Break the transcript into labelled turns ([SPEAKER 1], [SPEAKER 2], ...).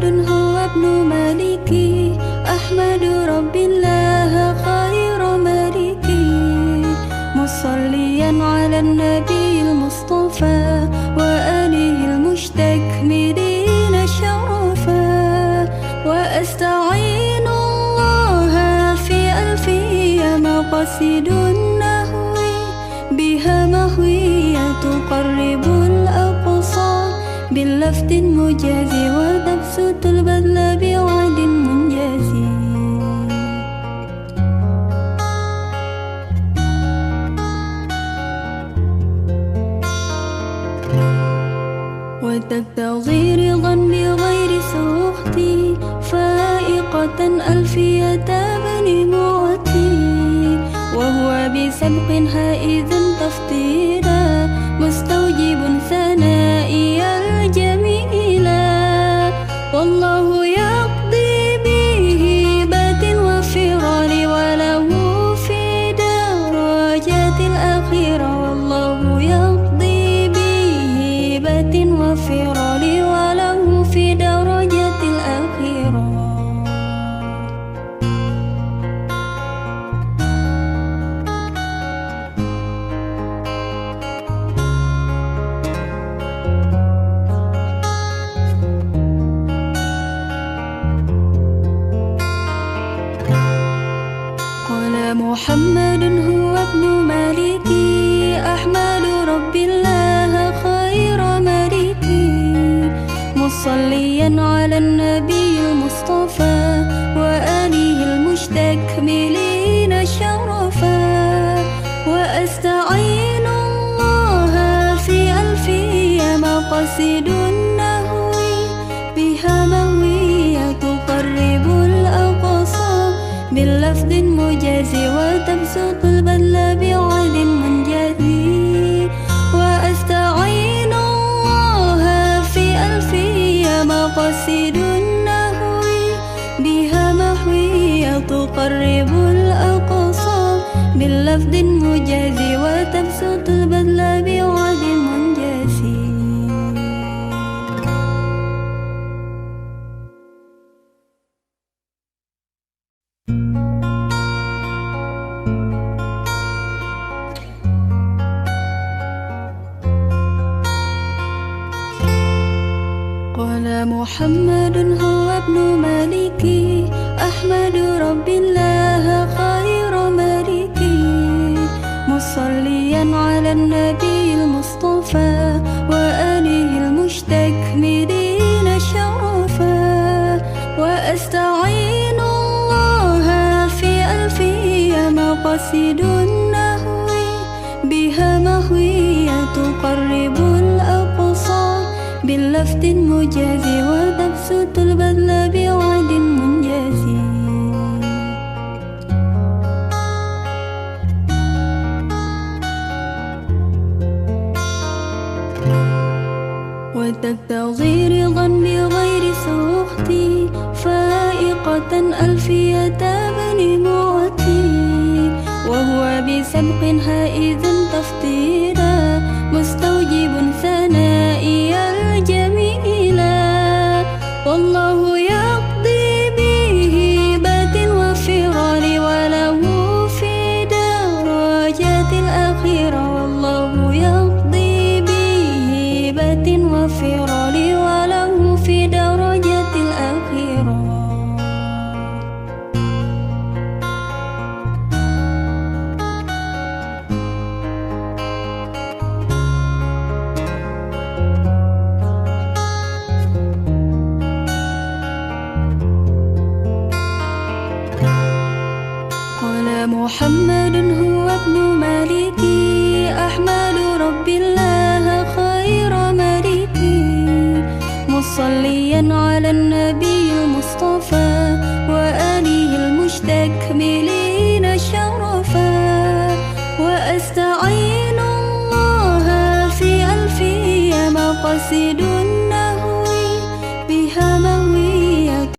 [SPEAKER 1] محمد هو ابن مالكي، أحمد رب الله خير مالكي، مصليا على النبي المصطفى وآله المستكملين شرفا، وأستعين الله في ألفية مقاصد النهو، بها مهوية تقرب الأقصى باللفظ المجازي، وتبسط البذل بوعد منجزي. وتقتضي رضا بغير سخط، فائقة ألفية بني معطي، وهو بسبق هائذ تفضيلا، مستوجب ثنائي الجميلا، والله يقضي بهبة وفرار، وله في درجات الأخيرة، والله يقضي بهبة وفرار، وله في درجات الأخيرة. محمد هو ابن مالكي، أحمد رب الله خير مالكي، مصليا على النبي المصطفى وآله المستكملين شرفا، وأستعين الله في ألفية مقاصد النهو، بها مهوية تقرب الأقصى باللفظ المجازي، وتبسط البذل بوعد منجزي. وأستعين الله في ألفية مقاصد النهو، بها محوية تقرب الأقصى باللفظ المجازي، وتبسط البذل بوعد منجزي. محمد هو ابن مالكي، أحمد رب الله خير مالكي، مصليا على النبي المصطفى وآله المستكملين شرفا، وأستعين الله في ألفية مقاصد النهو، بها مهوية تقرب الأقصى باللفظ المجازي، وتبسط البذل بوعد منجزي. وتقتضي رضا بغير سخط، فائقة ألفية بني معطي، وهو بسبق هائذ تفضيلا، مستوجب ثنائي الجميلا، والله يقضي بهبة وفرار، وله في درجات الأخيرة، والله يقضي بهبة وفرار، وله في درجات الأخيرة. محمد هو ابن مالكي، أحمد رب الله خير مالكي، مصليا على النبي المصطفى